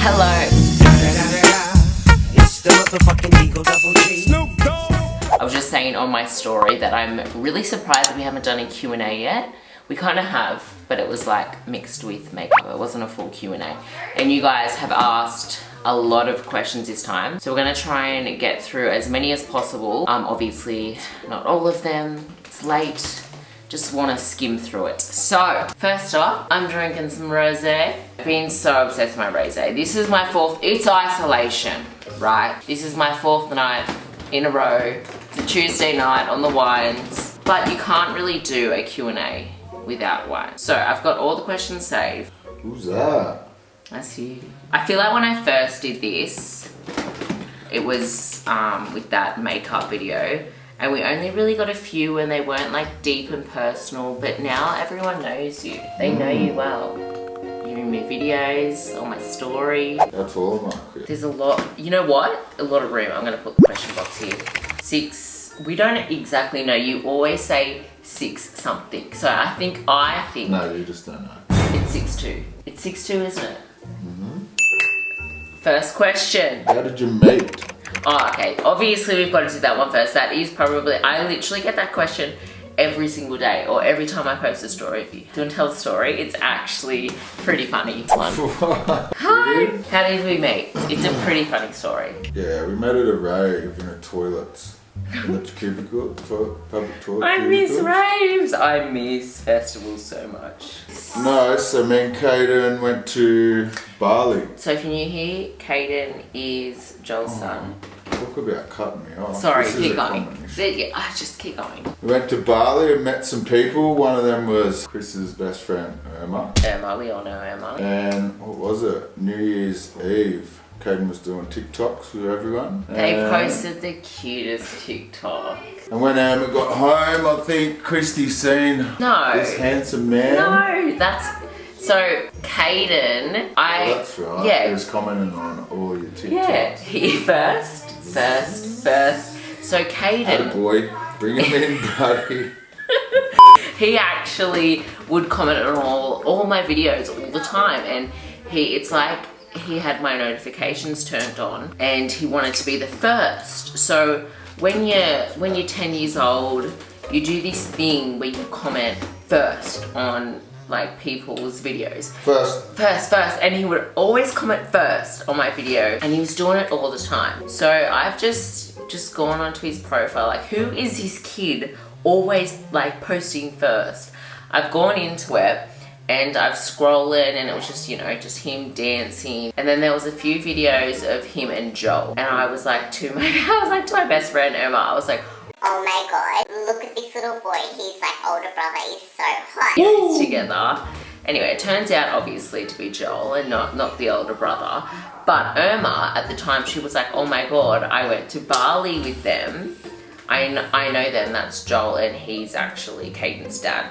Hello. It's the motherfucking Eagle Double G. I was just saying on my story that I'm really surprised that we haven't done a Q&A yet. We kind of have, but it was like mixed with makeup. It wasn't a full Q&A. And you guys have asked a lot of questions this time. So we're gonna try and get through as many as possible. Obviously not all of them. It's late. Just wanna skim through it. So, first off, I'm drinking some rosé. I've been so obsessed with my rosé. This is my fourth, it's isolation, right? This is my fourth night in a row. It's a Tuesday night on the wines, but you can't really do a Q&A without wine. So I've got all the questions saved. Who's that? That's you. I feel like when I first did this, it was with that makeup video, and we only really got a few and they weren't like deep and personal, but now everyone knows you. They know you well. You're in my videos, on my story. That's all of mine. There's a lot, you know what? A lot of room. I'm gonna put the question box here. 6, we don't exactly know. You always say 6 something. So I think. No, you just don't know. It's 6'2". It's 6'2", isn't it? First question. How did you meet? Oh, okay. Obviously, we've got to do that one first. That is probably, I literally get that question every single day or every time I post a story. If you don't tell the story, it's actually pretty funny. One. Hi. How did we meet? It's a pretty funny story. Yeah, we met at a rave in a toilets. In the cubicle, public toilet. I miss raves. I miss festivals so much. No, so me and Caden went to Bali. So if you're new here, Caden is Joel's son. Talk about cutting me off. Sorry, This is keep a going. common issue. Just keep going. We went to Bali and met some people. One of them was Chris's best friend, Irma. Emma, we all know Emma. And what was it? New Year's Eve. Caden was doing TikToks with everyone. They posted the cutest TikTok. And when Emma got home, I think Christie seen this handsome man. No, that's... So, Caden, That's right. Yeah. He was commenting on all your TikToks. Yeah, he first. So, Caden... Boy, bring him in, buddy. He actually would comment on all my videos all the time, and it's like he had my notifications turned on and he wanted to be the first. So when you're 10 years old, you do this thing where you comment first on like people's videos. First, and he would always comment first on my video, and he was doing it all the time. So I've just gone onto his profile, like, who is this kid always like posting first? I've gone into it and I've scrolled it, and it was just, you know, just him dancing. And then there was a few videos of him and Joel. And I was like to my best friend Emma, I was like, oh my god, look at this little boy. He's like older brother, he's so hot. together. Anyway, it turns out obviously to be Joel and not the older brother. But Irma, at the time, she was like, oh my god, I went to Bali with them. I know them, that's Joel, and he's actually Caden's dad.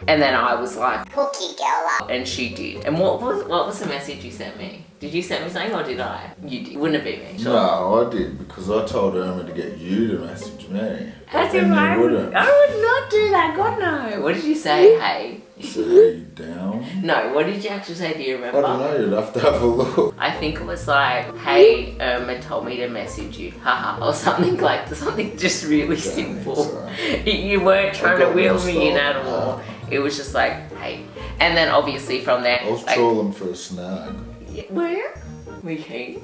And then I was like, hook your girl up. and she did. And what was the message you sent me? Did you send me something or did I? You did. Wouldn't it be me? Sure. No, I did, because I told Irma to get you to message me. That's and right. you wouldn't. I would not do that. God no. What did you say? Hey. So are you down? No. What did you actually say? Do you remember? I don't know, you'd have to have a look. I think it was like, hey, Irma told me to message you, haha, or something like something just really simple. So. You weren't trying to wheel me in at Nah. all. It was just like, hey. And then obviously from there, I was like, trolling for a snag. where? We keen?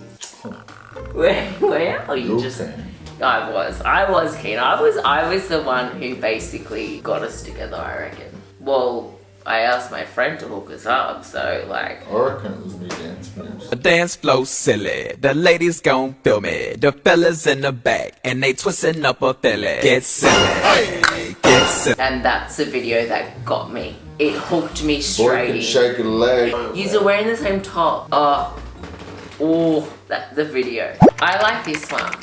Where? Or you You're just? keen. I was keen. I was the one who basically got us together, I reckon. Well, I asked my friend to hook us up, so like... I reckon it was me dance moves. The dance flow silly, the ladies gon' feel me, the fellas in the back, and they twisting up a filly. Get silly, get silly. And that's the video that got me. It hooked me Boy straight can in. shake a leg. You're wearing the same top. That's the video. I like this one.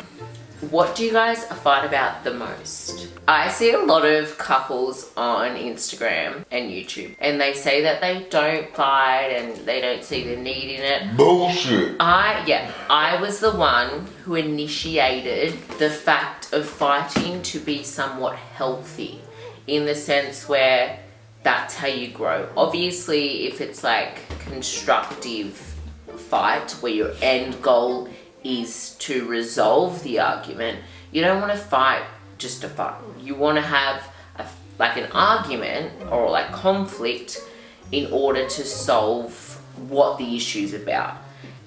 What do you guys fight about the most? I see a lot of couples on Instagram and YouTube, and they say that they don't fight and they don't see the need in it. Bullshit. I was the one who initiated the fact of fighting to be somewhat healthy, in the sense where that's how you grow. Obviously, if it's like constructive fight where your end goal is to resolve the argument, you don't want to fight just to fight. You want to have an argument or like conflict in order to solve what the issue's about.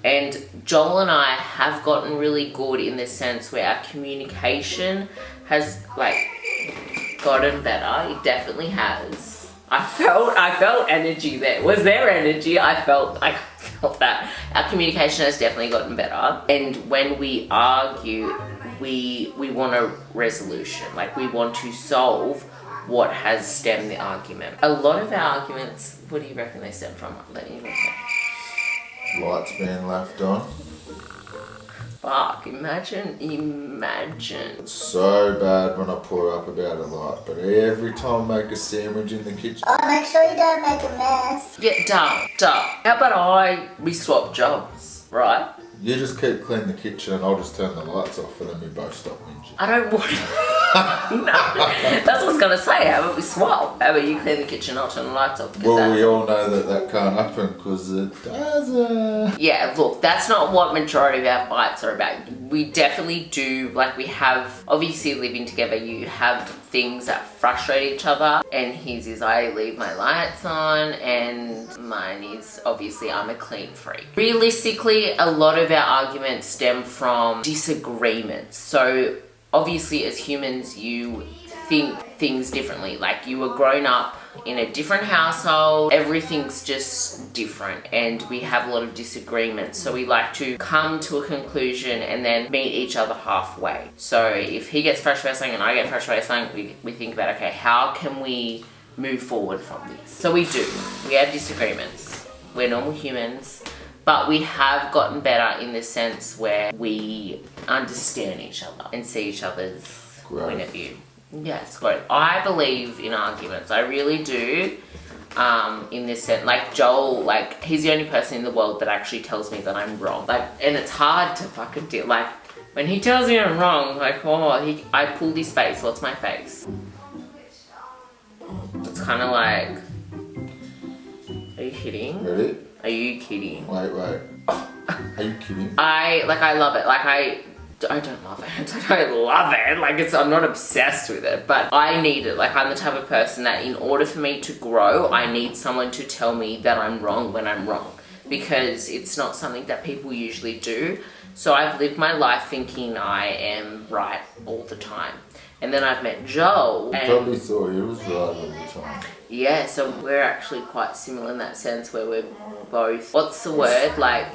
And Joel and I have gotten really good in the sense where our communication has like gotten better. It definitely has. I felt energy there. Was there energy? I felt that. Our communication has definitely gotten better. And when we argue, we want a resolution. Like, we want to solve what has stemmed the argument. A lot of our arguments, what do you reckon they stem from? Let me look at. Lights being left on. Fuck, imagine. It's so bad when I pour up about a light, but every time I make a sandwich in the kitchen. Oh, make sure you don't make a mess. Yeah, duh. How about we swap jobs, right? You just keep cleaning the kitchen and I'll just turn the lights off and then we both stop whinging. I don't want No, that's what I was going to say. How about we swap? How about you clean the kitchen, I'll turn the lights off? Well, we all know that can't happen because it doesn't. Yeah, look, that's not what majority of our fights are about. We definitely do, like, we have, obviously living together, you have things that frustrate each other, and his is I leave my lights on, and mine is obviously I'm a clean freak. Realistically, a lot of our arguments stem from disagreements. So obviously as humans, you think things differently. Like, you were grown up in a different household, everything's just different, and we have a lot of disagreements. So we like to come to a conclusion and then meet each other halfway. So if he gets frustrated with something and I get frustrated with something, we think about, okay, how can we move forward from this? So we do. We have disagreements. We're normal humans. But we have gotten better in the sense where we understand each other and see each other's point of view. Yes, growth. I believe in arguments. I really do. In this sense, like Joel, like, he's the only person in the world that actually tells me that I'm wrong. Like, and it's hard to fucking do. Like, when he tells me I'm wrong, like, I pulled his face. What's my face? It's kind of like, are you kidding? Ready? Are you kidding? Wait. Are you kidding? I love it. Like, I don't love it. I don't love it. Like, I'm not obsessed with it, but I need it. Like, I'm the type of person that in order for me to grow, I need someone to tell me that I'm wrong when I'm wrong, because it's not something that people usually do. So I've lived my life thinking I am right all the time. And then I've met Joel. You probably thought he was right all the time. Yeah, so we're actually quite similar in that sense, where we're both, what's the word? Like,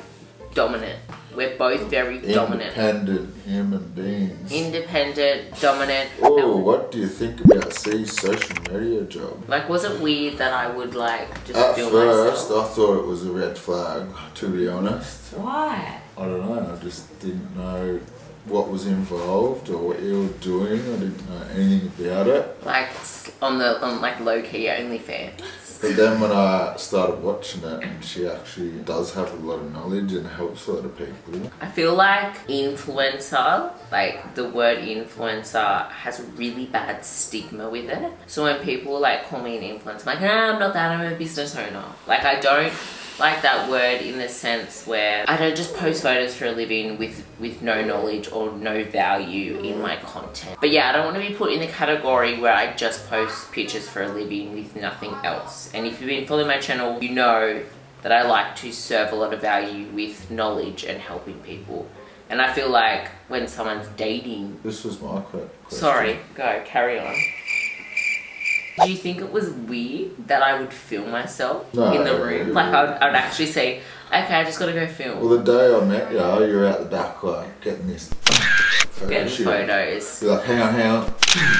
dominant. We're both very dominant. Independent human beings. Independent, dominant. Oh, what do you think about Cee's social media job? Like, was it weird that I would, like, just At film first, myself? I thought it was a red flag, to be honest. Why? I don't know, I just didn't know what was involved or what you were doing. I didn't know anything about it. Like, on like low-key OnlyFans. But then when I started watching it, and she actually does have a lot of knowledge and helps a lot of people. I feel like influencer, like the word influencer has a really bad stigma with it. So when people like call me an influencer, I'm like, I'm not that, I'm a business owner. Like, I don't like that word in the sense where I don't just post photos for a living with no knowledge or no value in my content. But yeah, I don't want to be put in the category where I just post pictures for a living with nothing else. And if you've been following my channel, you know that I like to serve a lot of value with knowledge and helping people. And I feel like when someone's dating... This was my question. Sorry, go, carry on. Do you think it was weird that I would film myself in the room? Like, I'd actually say, okay, I just gotta go film. Well, the day I met you, you were out the back, like, getting this Getting photos. You're like, hang on.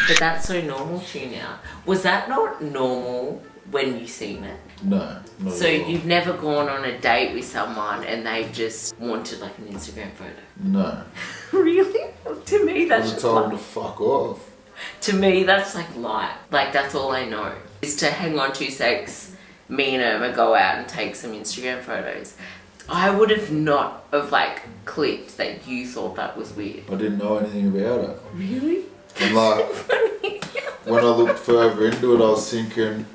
But that's so normal to you now. Was that not normal when you seen it? No, not So at all. you've never gone on a date with someone and they just wanted like an Instagram photo? No. Really? To me, that's I just told him like... to fuck off. To me, that's like life. Like, that's all I know. Is to hang on to sex, me and Irma go out and take some Instagram photos. I would have not have like clicked that you thought that was weird. I didn't know anything about it. Really? And like, when I looked further into it, I was thinking,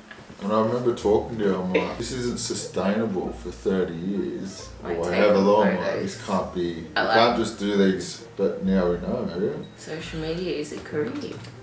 and I remember talking to you, I'm like, this isn't sustainable for 30 years, or Like, however along. Like, photos. this can't be. You I like can't just do these. But now we know. Yeah? Social media is a career.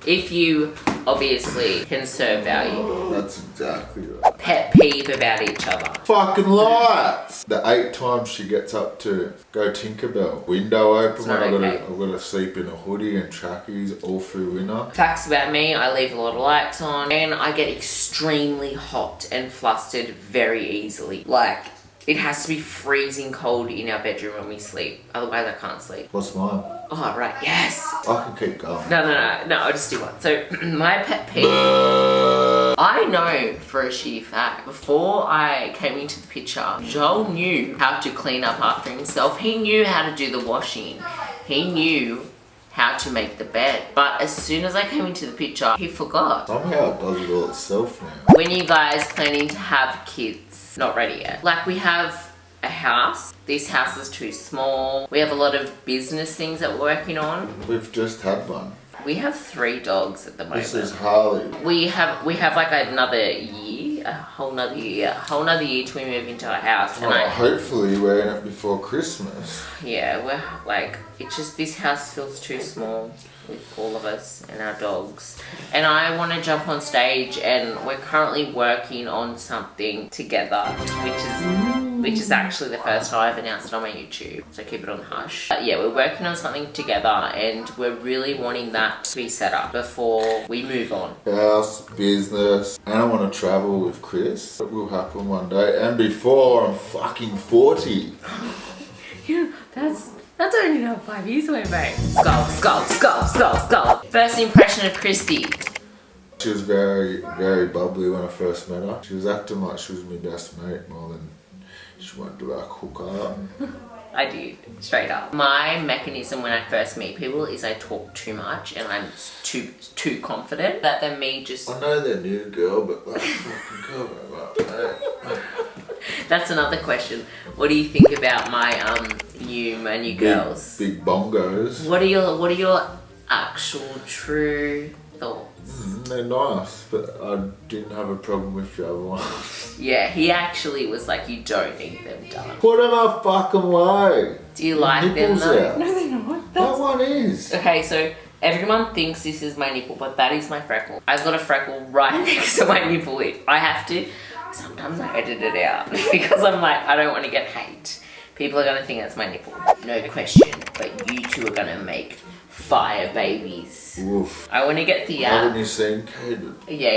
If you obviously can serve value. That's exactly right. Pet peeve about each other. Fucking lights! The 8 times she gets up to go Tinkerbell. Window open It's when not I've okay. got to sleep in a hoodie and trackies all through winter. Facts about me, I leave a lot of lights on and I get extremely hot and flustered very easily. Like, it has to be freezing cold in our bedroom when we sleep. Otherwise I can't sleep. What's mine? Oh, right, yes. I can keep going. No, I'll just do one. So, my pet peeve. I know for a sheer fact, before I came into the picture, Joel knew how to clean up after himself. He knew how to do the washing. He knew how to make the bed. But as soon as I came into the picture, he forgot. Somehow it does it all itself now. When you guys planning to have kids? Not ready yet. Like, we have a house. This house is too small. We have a lot of business things that we're working on. We've just had one. We have 3 dogs at the moment. This is Harley. We have like another year, a whole nother year till we move into our house. And Hopefully we're in it before Christmas. yeah, we're like, it's just, this house feels too small with all of us and our dogs. And I want to jump on stage, and we're currently working on something together, which is actually the first time I've announced it on my YouTube, so keep it on the hush. But yeah, we're working on something together, and we're really wanting that to be set up before we move on. House, business, and I want to travel with Chris. It will happen one day, and before I'm fucking 40. Yeah, that's only now 5 years away, mate. Skull. First impression of Christie. She was very, very bubbly when I first met her. She was acting like she was my best mate more than she wanted to like hook up. I do, straight up. My mechanism when I first meet people is I talk too much and I'm too confident that they're me just... I know they're new, girl, but like, fucking cover up, mate. That's another question. What do you think about my new girls? Big bongos. What are your actual true thoughts? They're nice, but I didn't have a problem with the other ones. Yeah, he actually was like, you don't need them done. Put them a fucking way. Do you like them Nipples though? out. No, they're not. That one is. Okay, so everyone thinks this is my nipple, but that is my freckle. I've got a freckle right next to my nipple. I have to, sometimes I edit it out because I'm like, I don't want to get hate. People are going to think that's my nipple. No question, but you two are going to make fire babies. Oof. I want to get the Haven't you seen Caden? Yeah,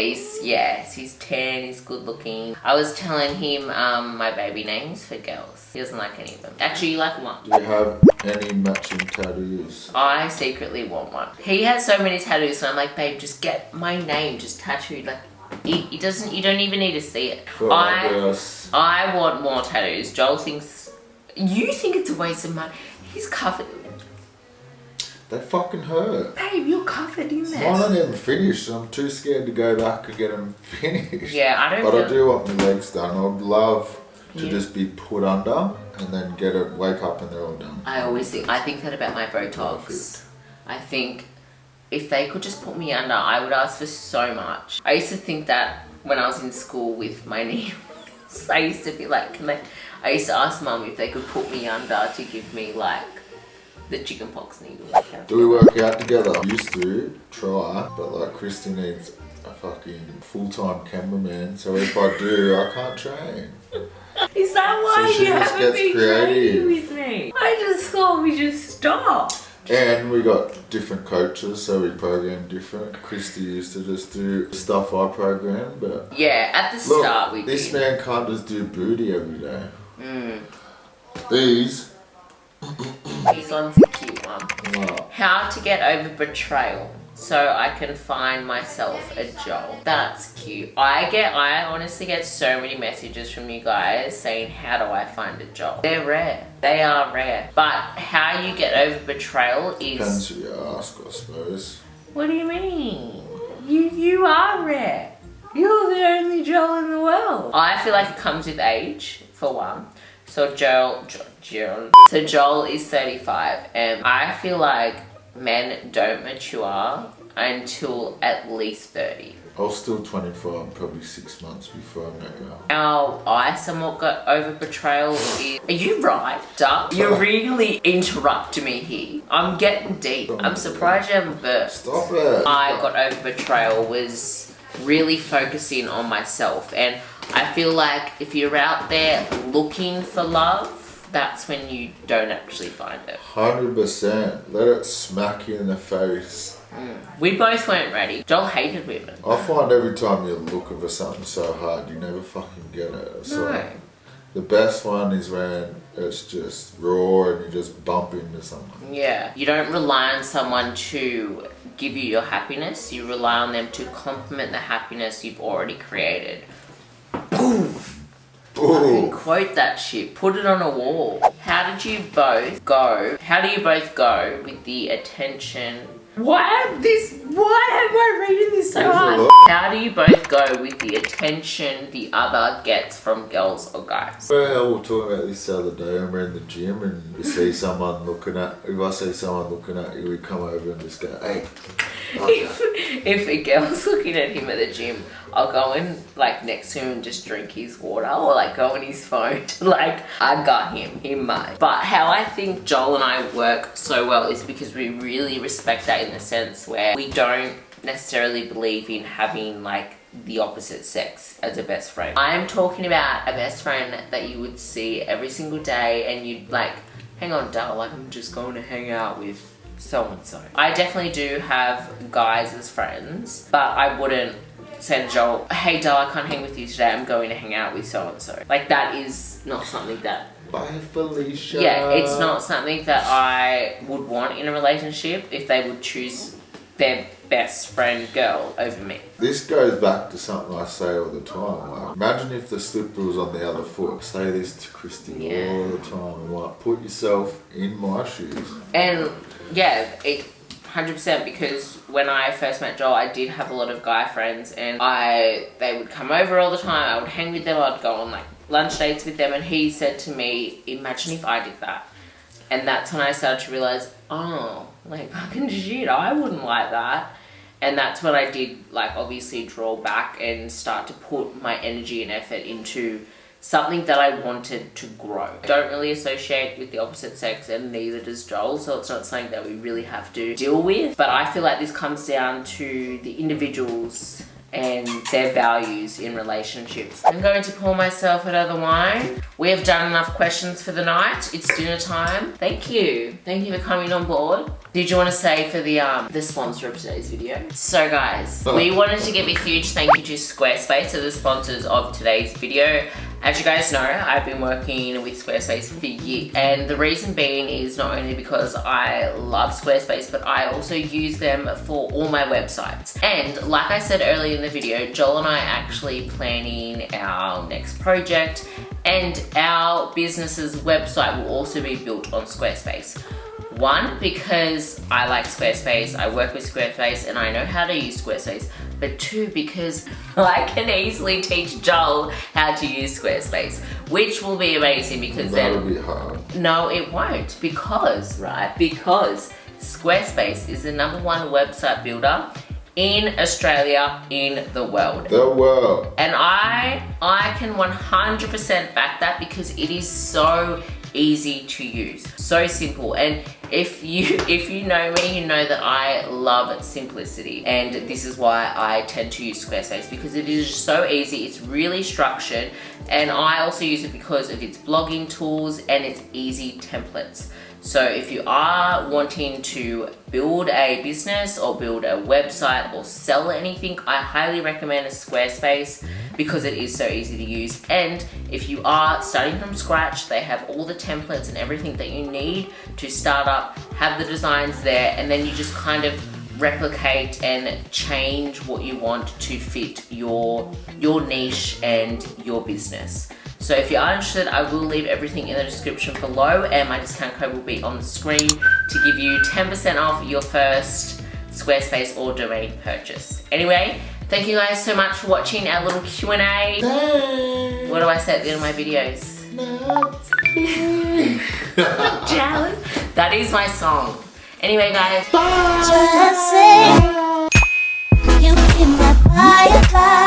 he's 10, he's good looking. I was telling him my baby names for girls. He doesn't like any of them. Actually, you like one. Do you have any matching tattoos? I secretly want one. He has so many tattoos, so I'm like, babe, just get my name just tattooed. Like, it doesn't, you don't even need to see it. I want more tattoos. Joel thinks, you think it's a waste of money. He's covered. They fucking hurt. Babe, you're covered in there. Mine aren't even finished. I'm too scared to go back and get them finished. Yeah, I don't. But I do want my legs done. I'd love to just be put under and then wake up and they're all done. I think that about my Botox. Perfect. I think if they could just put me under, I would ask for so much. I used to think that when I was in school with my needles. I used to be like, I used to ask mum if they could put me under to give me like the chickenpox needle. Do we work out together? Used to try, but like Christy needs a fucking full-time cameraman, so if I do, I can't train. Is that why So she you just haven't gets been creative. training with me? I just thought we just stopped. And we got different coaches, so we program different. Christy used to just do stuff I program, but Yeah, at the look, start we this did. man can't just do booty every day. These, This one's a cute one. wow. How to get over betrayal so I can find myself a job. That's cute. I honestly get so many messages from you guys saying, how do I find a job? They're rare. They are rare. But how you get over betrayal is... Depends who you ask, I suppose. What do you mean? You are rare. You're the only Joel in the world. I feel like it comes with age, for one. So Joel is 35, and I feel like men don't mature until at least 30. I was still 24, probably 6 months before I met you. How I somewhat got over betrayal is... Are you right, Duh? You're really interrupting me here. I'm getting deep. I'm surprised you haven't burst. Stop it. I got over betrayal was really focusing on myself, and I feel like if you're out there looking for love, that's when you don't actually find it. 100%. Let it smack you in the face. We both weren't ready. Joel hated women. I find every time you're looking for something so hard, you never fucking get it. So No. the best one is when it's just raw and you just bump into someone. Yeah. You don't rely on someone to give you your happiness. You rely on them to complement the happiness you've already created. Boom! Ooh. Quote that shit. Put it on a wall. How do you both go with the attention? Why am I reading this so hard? How do you both go with the attention the other gets from girls or guys? Well, we were talking about this the other day, and we're in the gym and you see someone looking at, if I see someone looking at you, we come over and just go, hey. If a girl's looking at him at the gym, I'll go in like next to him and just drink his water, or like go on his phone to, like, I got him, he might. But how I think Joel and I work so well is because we really respect that, in the sense where we don't necessarily believe in having like the opposite sex as a best friend. I'm talking about a best friend that you would see every single day and you'd like, hang on, Dal, like I'm just going to hang out with so-and-so. I definitely do have guys as friends, but I wouldn't say to Joel, hey Dal, I can't hang with you today, I'm going to hang out with so-and-so. Like, that is not something that... Bye, Felicia. Yeah, it's not something that I would want in a relationship if they would choose their best friend girl over me. This goes back to something I say all the time. Like, imagine if the slipper was on the other foot. Say this to Christy all the time. Like, put yourself in my shoes. And yeah, 100%, because when I first met Joel, I did have a lot of guy friends, and they would come over all the time. I would hang with them. I'd go on like lunch dates with them, and he said to me, imagine if I did that. And that's when I started to realize, oh, like fucking shit, I wouldn't like that. And that's when I did, like, obviously draw back and start to put my energy and effort into something that I wanted to grow. I don't really associate with the opposite sex, and neither does Joel, so it's not something that we really have to deal with. But I feel like this comes down to the individuals and their values in relationships. I'm going to pour myself another wine. We have done enough questions for the night. It's dinner time. Thank you. Thank you for coming on board. Did you want to say for the sponsor of today's video? So guys, we wanted to give a huge thank you to Squarespace, so the sponsors of today's video. As you guys know, I've been working with Squarespace for years, and the reason being is not only because I love Squarespace, but I also use them for all my websites. And like I said earlier in the video, Joel and I are actually planning our next project, and our business's website will also be built on Squarespace. One, because I like Squarespace, I work with Squarespace, and I know how to use Squarespace. But two, because I can easily teach Joel how to use Squarespace, which will be amazing, because That'll be hard. No, it won't, because Squarespace is the #1 website builder in Australia, in the world. The world. And I can 100% back that, because it is so easy to use, so simple. And if you know me, you know that I love simplicity, and this is why I tend to use Squarespace, because it is so easy, it's really structured, and I also use it because of its blogging tools and its easy templates. So if you are wanting to build a business or build a website or sell anything, I highly recommend Squarespace, because it is so easy to use. And if you are starting from scratch, they have all the templates and everything that you need to start up, have the designs there, and then you just kind of replicate and change what you want to fit your niche and your business. So if you are interested, I will leave everything in the description below, and my discount code will be on the screen to give you 10% off your first Squarespace or domain purchase. Anyway, thank you guys so much for watching our little Q&A. What do I say at the end of my videos? Jealous. That is my song. Anyway guys, bye! Just say you can firefly.